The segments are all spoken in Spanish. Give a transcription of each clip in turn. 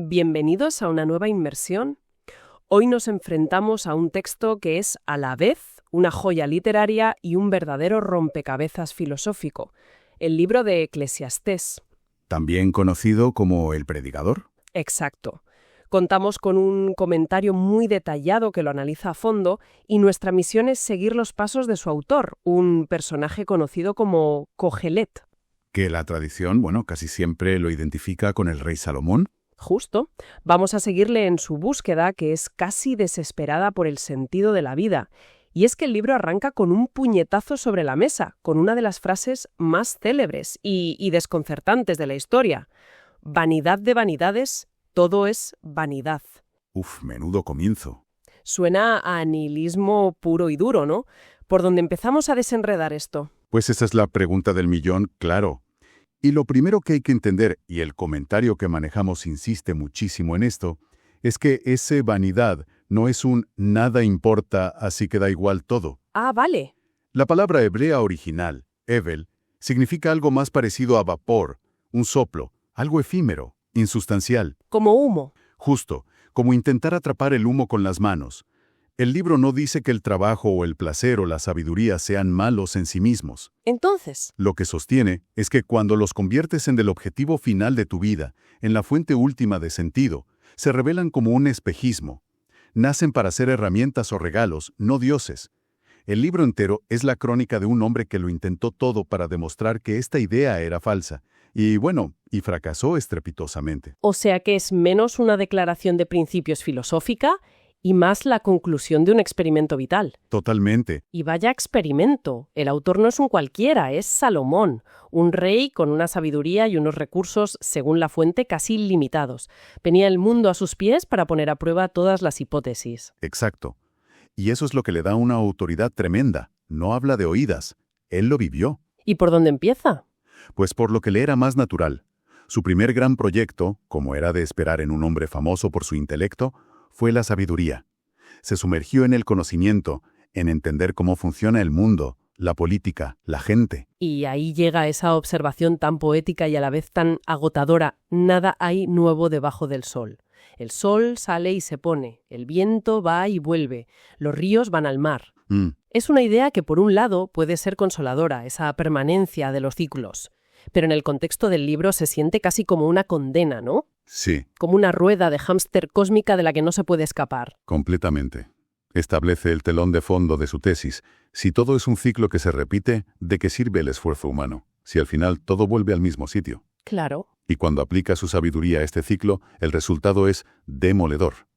Bienvenidos a una nueva inmersión. Hoy nos enfrentamos a un texto que es a la vez una joya literaria y un verdadero rompecabezas filosófico, el libro de Eclesiastés. También conocido como El Predicador. Exacto. Contamos con un comentario muy detallado que lo analiza a fondo y nuestra misión es seguir los pasos de su autor, un personaje conocido como Cogelet. Que la tradición, casi siempre lo identifica con el rey Salomón. Justo. Vamos a seguirle en su búsqueda, que es casi desesperada por el sentido de la vida. Y es que el libro arranca con un puñetazo sobre la mesa, con una de las frases más célebres y desconcertantes de la historia. Vanidad de vanidades, todo es vanidad. Menudo comienzo. Suena a nihilismo puro y duro, ¿no? ¿Por dónde empezamos a desenredar esto? Pues esa es la pregunta del millón, claro. Y lo primero que hay que entender, y el comentario que manejamos insiste muchísimo en esto, es que ese vanidad no es un nada importa, así que da igual todo. Ah, vale. La palabra hebrea original, hevel, significa algo más parecido a vapor, un soplo, algo efímero, insustancial. Como humo. Justo, como intentar atrapar el humo con las manos. El libro no dice que el trabajo o el placer o la sabiduría sean malos en sí mismos. Entonces, Lo que sostiene es que cuando los conviertes en el objetivo final de tu vida, en la fuente última de sentido, se revelan como un espejismo. Nacen para ser herramientas o regalos, no dioses. El libro entero es la crónica de un hombre que lo intentó todo para demostrar que esta idea era falsa. Y fracasó estrepitosamente. o sea que es menos una declaración de principios filosófica y más la conclusión de un experimento vital. Totalmente. Y vaya experimento. El autor no es un cualquiera, es Salomón, un rey con una sabiduría y unos recursos, según la fuente, casi ilimitados. Venía el mundo a sus pies para poner a prueba todas las hipótesis. Exacto. Y eso es lo que le da una autoridad tremenda. No habla de oídas. Él lo vivió. ¿Y por dónde empieza? Pues por lo que le era más natural. Su primer gran proyecto, como era de esperar en un hombre famoso por su intelecto, fue la sabiduría. Se sumergió en el conocimiento, en entender cómo funciona el mundo, la política, la gente. Y ahí llega esa observación tan poética y a la vez tan agotadora. Nada hay nuevo debajo del sol. El sol sale y se pone, el viento va y vuelve, los ríos van al mar. Es una idea que por un lado puede ser consoladora, esa permanencia de los ciclos. Pero en el contexto del libro se siente casi como una condena, ¿no? Sí, Como una rueda de hámster cósmica de la que no se puede escapar. completamente. Establece el telón de fondo de su tesis. Si todo es un ciclo que se repite, ¿de qué sirve el esfuerzo humano? Si al final todo vuelve al mismo sitio. Claro. Y cuando aplica su sabiduría a este ciclo, el resultado es demoledor.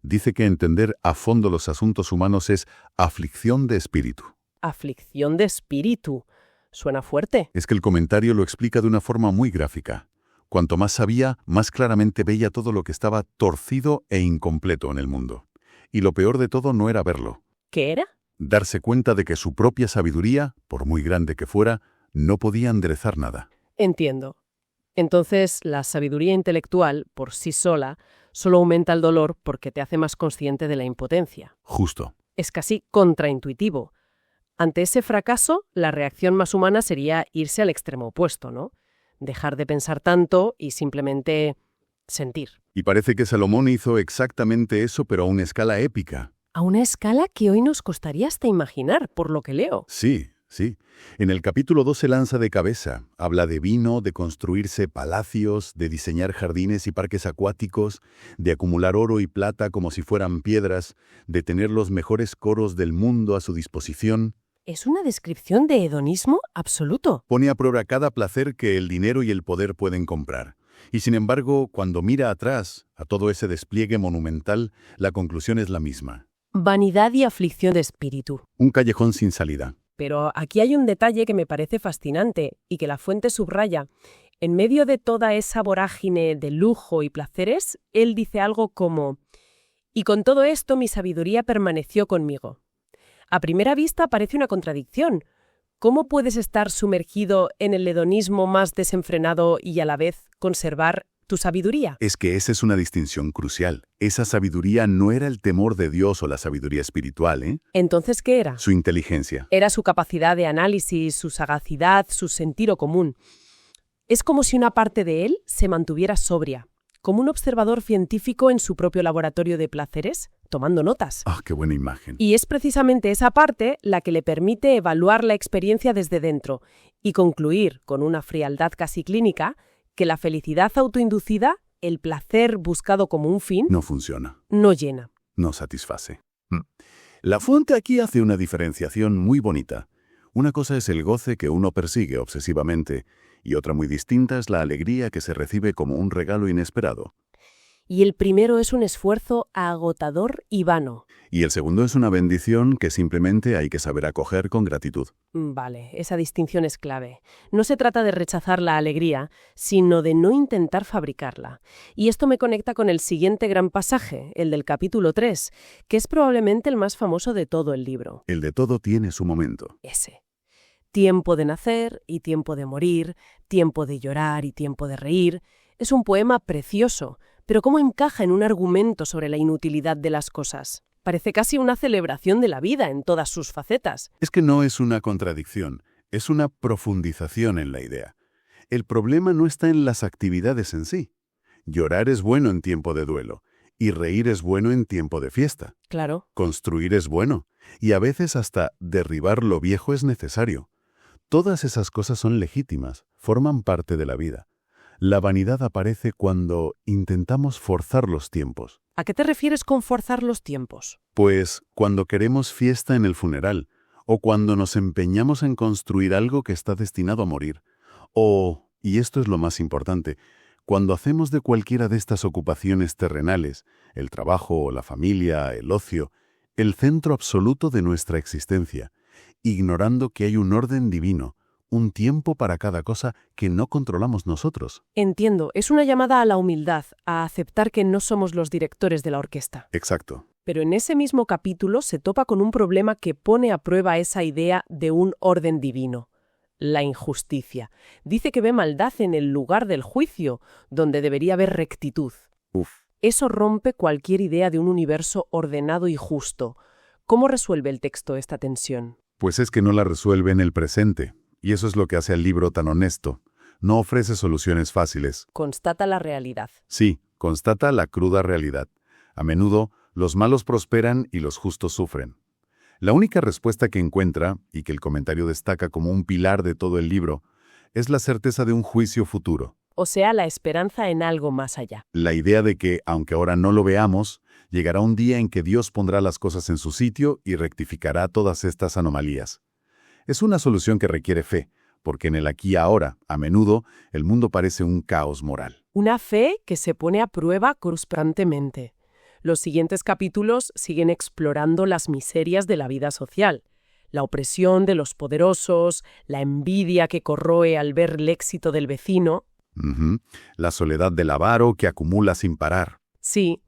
Dice que entender a fondo los asuntos humanos es aflicción de espíritu. Aflicción de espíritu. Suena fuerte. Es que el comentario lo explica de una forma muy gráfica. Cuanto más sabía, más claramente veía todo lo que estaba torcido e incompleto en el mundo. Y lo peor de todo no era verlo. ¿Qué era? Darse cuenta de que su propia sabiduría, por muy grande que fuera, no podía enderezar nada. Entiendo. Entonces, la sabiduría intelectual, por sí sola, solo aumenta el dolor porque te hace más consciente de la impotencia. Justo. Es casi contraintuitivo. Ante ese fracaso, la reacción más humana sería irse al extremo opuesto, ¿no? Dejar de pensar tanto y simplemente sentir. Y parece que Salomón hizo exactamente eso, pero a una escala épica. A una escala que hoy nos costaría hasta imaginar, por lo que leo. Sí. En el capítulo 2 se lanza de cabeza. Habla de vino, de construirse palacios, de diseñar jardines y parques acuáticos, de acumular oro y plata como si fueran piedras, de tener los mejores coros del mundo a su disposición. Es una descripción de hedonismo absoluto. Pone a prueba cada placer que el dinero y el poder pueden comprar. Y sin embargo, cuando mira atrás, a todo ese despliegue monumental, la conclusión es la misma. Vanidad y aflicción de espíritu. Un callejón sin salida. Pero aquí hay un detalle que me parece fascinante y que la fuente subraya. En medio de toda esa vorágine de lujo y placeres, él dice algo como: «Y con todo esto mi sabiduría permaneció conmigo». A primera vista parece una contradicción. ¿Cómo puedes estar sumergido en el hedonismo más desenfrenado y a la vez conservar tu sabiduría? Es que esa es una distinción crucial. Esa sabiduría no era el temor de Dios o la sabiduría espiritual, ¿eh? ¿Entonces qué era? Su inteligencia. Era su capacidad de análisis, su sagacidad, su sentido común. Es como si una parte de él se mantuviera sobria, como un observador científico en su propio laboratorio de placeres, tomando notas. ¡Ah, qué buena imagen! Y es precisamente esa parte la que le permite evaluar la experiencia desde dentro y concluir, con una frialdad casi clínica, que la felicidad autoinducida, el placer buscado como un fin, No funciona, no llena. no satisface. La fuente aquí hace una diferenciación muy bonita. Una cosa es el goce que uno persigue obsesivamente, y otra muy distinta es la alegría que se recibe como un regalo inesperado. Y el primero es un esfuerzo agotador y vano. Y el segundo es una bendición que simplemente hay que saber acoger con gratitud. Vale, esa distinción es clave. No se trata de rechazar la alegría, sino de no intentar fabricarla. Y esto me conecta con el siguiente gran pasaje, el del capítulo 3, que es probablemente el más famoso de todo el libro. El de todo tiene su momento. Ese. Tiempo de nacer y tiempo de morir, tiempo de llorar y tiempo de reír. Es un poema precioso, pero ¿cómo encaja en un argumento sobre la inutilidad de las cosas? Parece casi una celebración de la vida en todas sus facetas. Es que no es una contradicción, es una profundización en la idea. El problema no está en las actividades en sí. Llorar es bueno en tiempo de duelo, y reír es bueno en tiempo de fiesta. Claro. Construir es bueno, y a veces hasta derribar lo viejo es necesario. Todas esas cosas son legítimas, forman parte de la vida. La vanidad aparece cuando intentamos forzar los tiempos. ¿A qué te refieres con forzar los tiempos? Pues cuando queremos fiesta en el funeral, o cuando nos empeñamos en construir algo que está destinado a morir, o, y esto es lo más importante, cuando hacemos de cualquiera de estas ocupaciones terrenales, el trabajo o la familia, el ocio, el centro absoluto de nuestra existencia, ignorando que hay un orden divino, un tiempo para cada cosa que no controlamos nosotros. Entiendo, es una llamada a la humildad, a aceptar que no somos los directores de la orquesta. Exacto. Pero en ese mismo capítulo se topa con un problema que pone a prueba esa idea de un orden divino. La injusticia. Dice que ve maldad en el lugar del juicio, donde debería haber rectitud. Eso rompe cualquier idea de un universo ordenado y justo. ¿Cómo resuelve el texto esta tensión? Pues es que no la resuelve en el presente. Y eso es lo que hace al libro tan honesto. No ofrece soluciones fáciles. Constata la realidad. Sí, constata la cruda realidad. A menudo, los malos prosperan y los justos sufren. La única respuesta que encuentra, y que el comentario destaca como un pilar de todo el libro, es la certeza de un juicio futuro. O sea, la esperanza en algo más allá. La idea de que, aunque ahora no lo veamos, llegará un día en que Dios pondrá las cosas en su sitio y rectificará todas estas anomalías. Es una solución que requiere fe, porque en el aquí y ahora, a menudo, el mundo parece un caos moral. Una fe que se pone a prueba constantemente. Los siguientes capítulos siguen explorando las miserias de la vida social. La opresión de los poderosos, la envidia que corroe al ver el éxito del vecino. La soledad del avaro que acumula sin parar. Sí,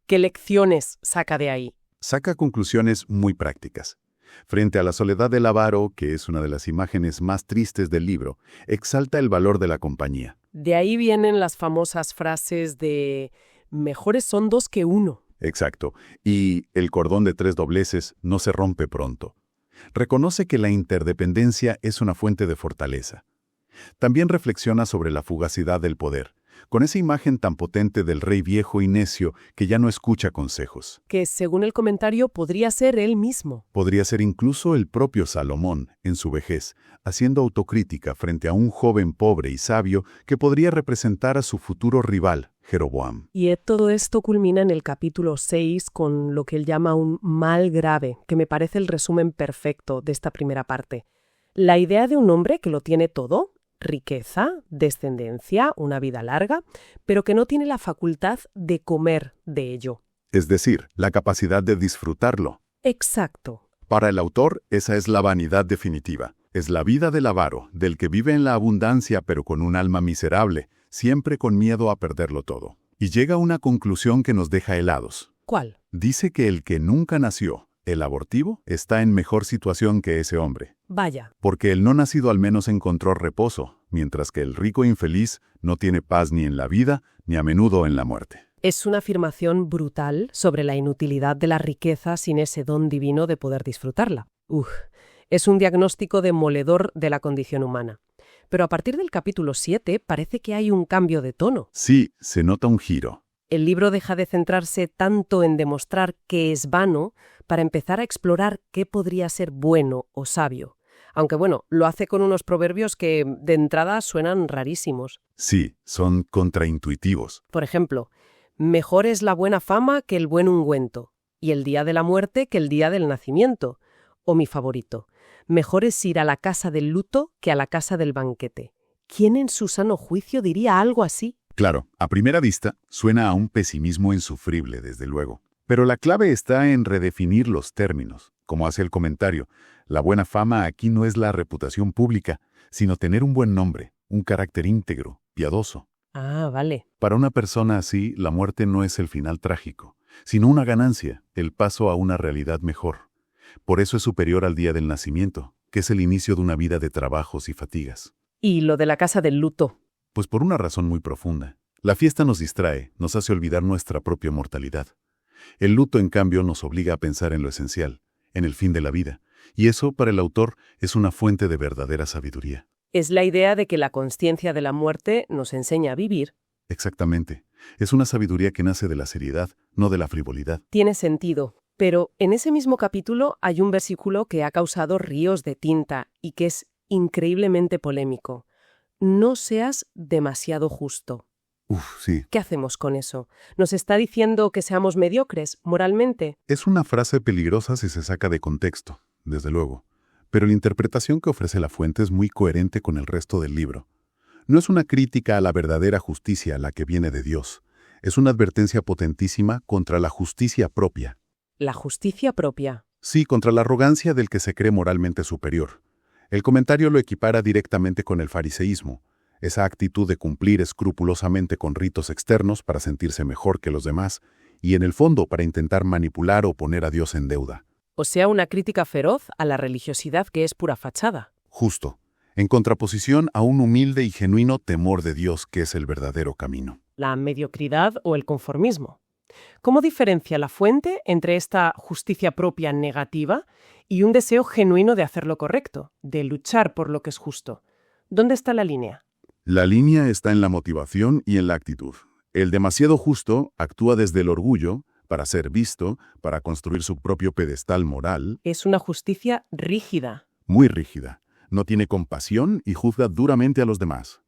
¿qué lecciones saca de ahí? Saca conclusiones muy prácticas. Frente a la soledad del avaro, que es una de las imágenes más tristes del libro, exalta el valor de la compañía. De ahí vienen las famosas frases de «mejores son dos que uno». Exacto. Y el cordón de 3 dobleces no se rompe pronto. Reconoce que la interdependencia es una fuente de fortaleza. También reflexiona sobre la fugacidad del poder, con esa imagen tan potente del rey viejo y necio que ya no escucha consejos. Que, según el comentario, podría ser él mismo. Podría ser incluso el propio Salomón, en su vejez, haciendo autocrítica frente a un joven pobre y sabio que podría representar a su futuro rival, Jeroboam. Y todo esto culmina en el capítulo 6 con lo que él llama un mal grave, que me parece el resumen perfecto de esta primera parte. La idea de un hombre que lo tiene todo, riqueza, descendencia, una vida larga, pero que no tiene la facultad de comer de ello. Es decir, la capacidad de disfrutarlo. Exacto. Para el autor, esa es la vanidad definitiva. Es la vida del avaro, del que vive en la abundancia pero con un alma miserable, siempre con miedo a perderlo todo. Y llega a una conclusión que nos deja helados. ¿Cuál? Dice que el que nunca nació, el abortivo, está en mejor situación que ese hombre. Vaya. Porque el no nacido al menos encontró reposo, mientras que el rico infeliz no tiene paz ni en la vida, ni a menudo en la muerte. Es una afirmación brutal sobre la inutilidad de la riqueza sin ese don divino de poder disfrutarla. Es un diagnóstico demoledor de la condición humana. Pero a partir del capítulo 7 parece que hay un cambio de tono. Sí, se nota un giro. El libro deja de centrarse tanto en demostrar qué es vano para empezar a explorar qué podría ser bueno o sabio. Aunque bueno, lo hace con unos proverbios que de entrada suenan rarísimos. Sí, son contraintuitivos. Por ejemplo, mejor es la buena fama que el buen ungüento, y el día de la muerte que el día del nacimiento. O mi favorito, mejor es ir a la casa del luto que a la casa del banquete. ¿Quién en su sano juicio diría algo así? Claro, a primera vista, suena a un pesimismo insufrible, desde luego. Pero la clave está en redefinir los términos. Como hace el comentario, la buena fama aquí no es la reputación pública, sino tener un buen nombre, un carácter íntegro, piadoso. Ah, vale. Para una persona así, la muerte no es el final trágico, sino una ganancia, el paso a una realidad mejor. Por eso es superior al día del nacimiento, que es el inicio de una vida de trabajos y fatigas. ¿Y lo de la casa del luto? Pues por una razón muy profunda. La fiesta nos distrae, nos hace olvidar nuestra propia mortalidad. El luto, en cambio, nos obliga a pensar en lo esencial, en el fin de la vida, y eso, para el autor, es una fuente de verdadera sabiduría. Es la idea de que la consciencia de la muerte nos enseña a vivir. Exactamente. Es una sabiduría que nace de la seriedad, no de la frivolidad. Tiene sentido. Pero en ese mismo capítulo hay un versículo que ha causado ríos de tinta y que es increíblemente polémico. No seas demasiado justo. Sí. ¿Qué hacemos con eso? ¿Nos está diciendo que seamos mediocres moralmente? Es una frase peligrosa si se saca de contexto, desde luego. Pero la interpretación que ofrece la fuente es muy coherente con el resto del libro. No es una crítica a la verdadera justicia, la que viene de Dios. Es una advertencia potentísima contra la justicia propia. La justicia propia. Sí, contra la arrogancia del que se cree moralmente superior. El comentario lo equipara directamente con el fariseísmo, esa actitud de cumplir escrupulosamente con ritos externos para sentirse mejor que los demás, y en el fondo para intentar manipular o poner a Dios en deuda. O sea, una crítica feroz a la religiosidad que es pura fachada. Justo, en contraposición a un humilde y genuino temor de Dios que es el verdadero camino. La mediocridad o el conformismo. ¿Cómo diferencia la fuente entre esta justicia propia negativa y un deseo genuino de hacer lo correcto, de luchar por lo que es justo? ¿Dónde está la línea? La línea está en la motivación y en la actitud. El demasiado justo actúa desde el orgullo, para ser visto, para construir su propio pedestal moral. Es una justicia rígida. Muy rígida. No tiene compasión y juzga duramente a los demás.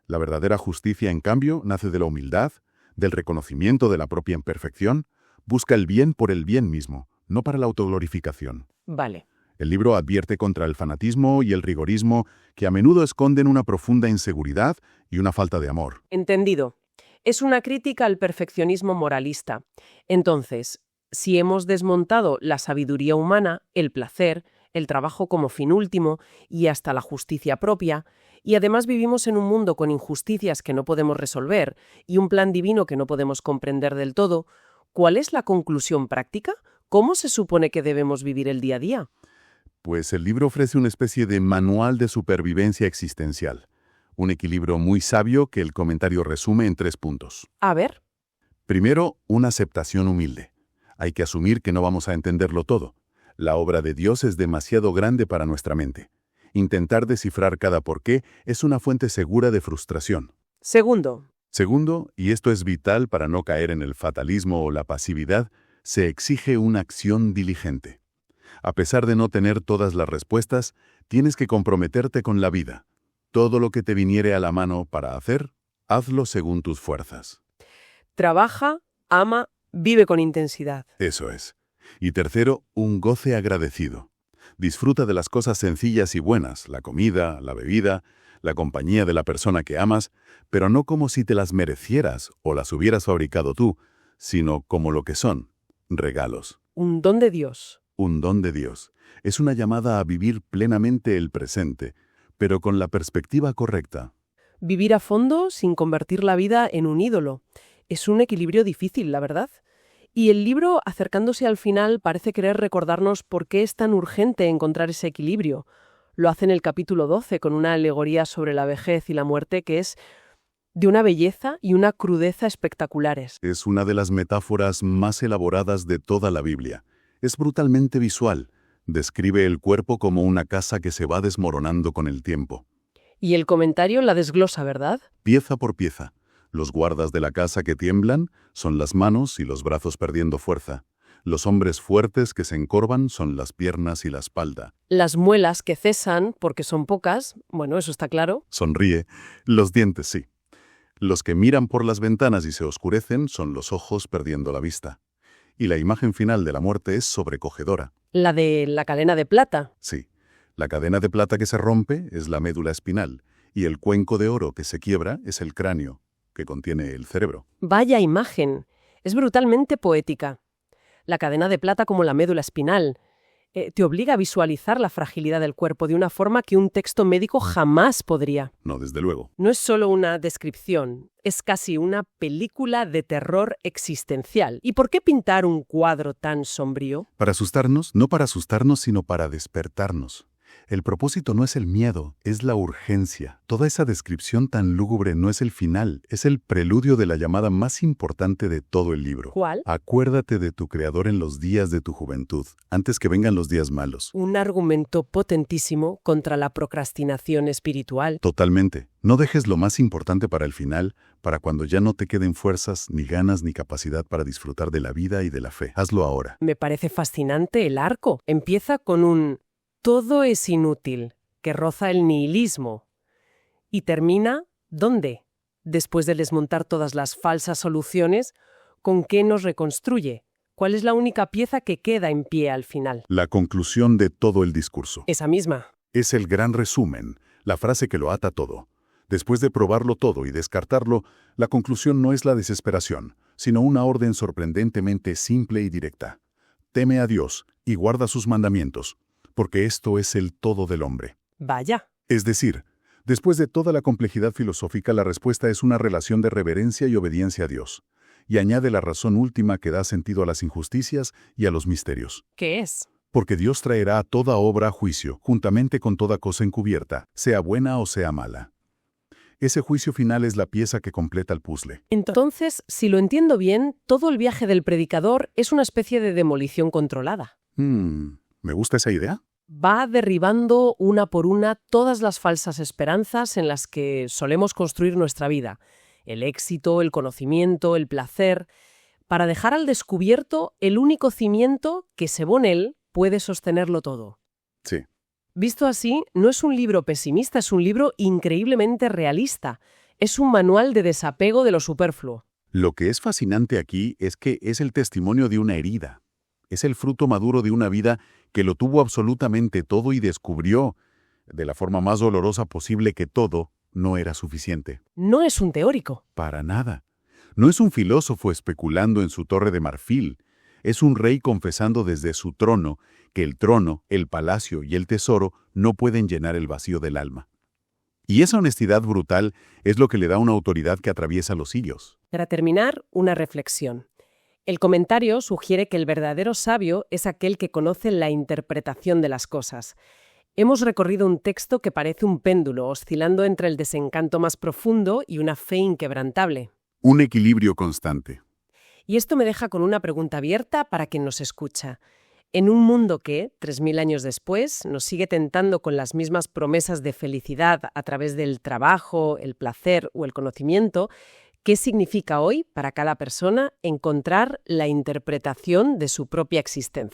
La verdadera justicia, en cambio, nace de la humildad, del reconocimiento de la propia imperfección, busca el bien por el bien mismo, no para la autoglorificación. Vale. El libro advierte contra el fanatismo y el rigorismo que a menudo esconden una profunda inseguridad y una falta de amor. Entendido. Es una crítica al perfeccionismo moralista. Entonces, si hemos desmontado la sabiduría humana, el placer, el trabajo como fin último y hasta la justicia propia, y además vivimos en un mundo con injusticias que no podemos resolver y un plan divino que no podemos comprender del todo, ¿cuál es la conclusión práctica? ¿Cómo se supone que debemos vivir el día a día? Pues el libro ofrece una especie de manual de supervivencia existencial, un equilibrio muy sabio que el comentario resume en 3 puntos. A ver. Primero, una aceptación humilde. Hay que asumir que no vamos a entenderlo todo. La obra de Dios es demasiado grande para nuestra mente. Intentar descifrar cada porqué es una fuente segura de frustración. Segundo, Y esto es vital para no caer en el fatalismo o la pasividad, se exige una acción diligente. A pesar de no tener todas las respuestas, tienes que comprometerte con la vida. Todo lo que te viniere a la mano para hacer, hazlo según tus fuerzas. trabaja, ama, vive con intensidad. Eso es. Y tercero, un goce agradecido. Disfruta de las cosas sencillas y buenas, la comida, la bebida, la compañía de la persona que amas, pero no como si te las merecieras o las hubieras fabricado tú, sino como lo que son, regalos. Un don de Dios. Un don de Dios. Es una llamada a vivir plenamente el presente, pero con la perspectiva correcta. Vivir a fondo sin convertir la vida en un ídolo. Es un equilibrio difícil, la verdad. Y el libro, acercándose al final, parece querer recordarnos por qué es tan urgente encontrar ese equilibrio. Lo hace en el capítulo 12 con una alegoría sobre la vejez y la muerte que es de una belleza y una crudeza espectaculares. Es una de las metáforas más elaboradas de toda la Biblia. Es brutalmente visual. Describe el cuerpo como una casa que se va desmoronando con el tiempo. Y el comentario la desglosa, ¿verdad? Pieza por pieza. Los guardas de la casa que tiemblan son las manos y los brazos perdiendo fuerza. Los hombres fuertes que se encorvan son las piernas y la espalda. Las muelas que cesan, porque son pocas, bueno, eso está claro. Sonríe. Los dientes sí. Los que miran por las ventanas y se oscurecen son los ojos perdiendo la vista. Y la imagen final de la muerte es sobrecogedora. La de la cadena de plata. Sí. La cadena de plata que se rompe es la médula espinal y el cuenco de oro que se quiebra es el cráneo, que contiene el cerebro. Vaya imagen. Es brutalmente poética. La cadena de plata como la médula espinal. Te obliga a visualizar la fragilidad del cuerpo de una forma que un texto médico jamás podría. No, desde luego. No es solo una descripción, es casi una película de terror existencial. ¿Y por qué pintar un cuadro tan sombrío? Para asustarnos, no para asustarnos, sino para despertarnos. El propósito no es el miedo, es la urgencia. Toda esa descripción tan lúgubre no es el final, es el preludio de la llamada más importante de todo el libro. ¿Cuál? Acuérdate de tu Creador en los días de tu juventud, antes que vengan los días malos. Un argumento potentísimo contra la procrastinación espiritual. Totalmente. No dejes lo más importante para el final, para cuando ya no te queden fuerzas, ni ganas, ni capacidad para disfrutar de la vida y de la fe. Hazlo ahora. Me parece fascinante el arco. Empieza con un todo es inútil, que roza el nihilismo. Y termina, ¿dónde? Después de desmontar todas las falsas soluciones, ¿con qué nos reconstruye? ¿Cuál es la única pieza que queda en pie al final? La conclusión de todo el discurso. Esa misma. Es el gran resumen, la frase que lo ata todo. Después de probarlo todo y descartarlo, la conclusión no es la desesperación, sino una orden sorprendentemente simple y directa. Teme a Dios y guarda sus mandamientos, porque esto es el todo del hombre. Vaya. Es decir, después de toda la complejidad filosófica, la respuesta es una relación de reverencia y obediencia a Dios, y añade la razón última que da sentido a las injusticias y a los misterios. ¿Qué es? Porque Dios traerá a toda obra a juicio, juntamente con toda cosa encubierta, sea buena o sea mala. Ese juicio final es la pieza que completa el puzzle. Entonces, si lo entiendo bien, todo el viaje del predicador es una especie de demolición controlada. ¿Me gusta esa idea? Va derribando una por una todas las falsas esperanzas en las que solemos construir nuestra vida. El éxito, el conocimiento, el placer, para dejar al descubierto el único cimiento que, según él, puede sostenerlo todo. Sí. Visto así, no es un libro pesimista, es un libro increíblemente realista. Es un manual de desapego de lo superfluo. Lo que es fascinante aquí es que es el testimonio de una herida. Es el fruto maduro de una vida que lo tuvo absolutamente todo y descubrió, de la forma más dolorosa posible, que todo no era suficiente. No es un teórico. Para nada. No es un filósofo especulando en su torre de marfil. Es un rey confesando desde su trono que el trono, el palacio y el tesoro no pueden llenar el vacío del alma. Y esa honestidad brutal es lo que le da una autoridad que atraviesa los siglos. Para terminar, una reflexión. El comentario sugiere que el verdadero sabio es aquel que conoce la interpretación de las cosas. Hemos recorrido un texto que parece un péndulo, oscilando entre el desencanto más profundo y una fe inquebrantable. Un equilibrio constante. Y esto me deja con una pregunta abierta para quien nos escucha. En un mundo que, 3000 años después, nos sigue tentando con las mismas promesas de felicidad a través del trabajo, el placer o el conocimiento, ¿qué significa hoy para cada persona encontrar la interpretación de su propia existencia?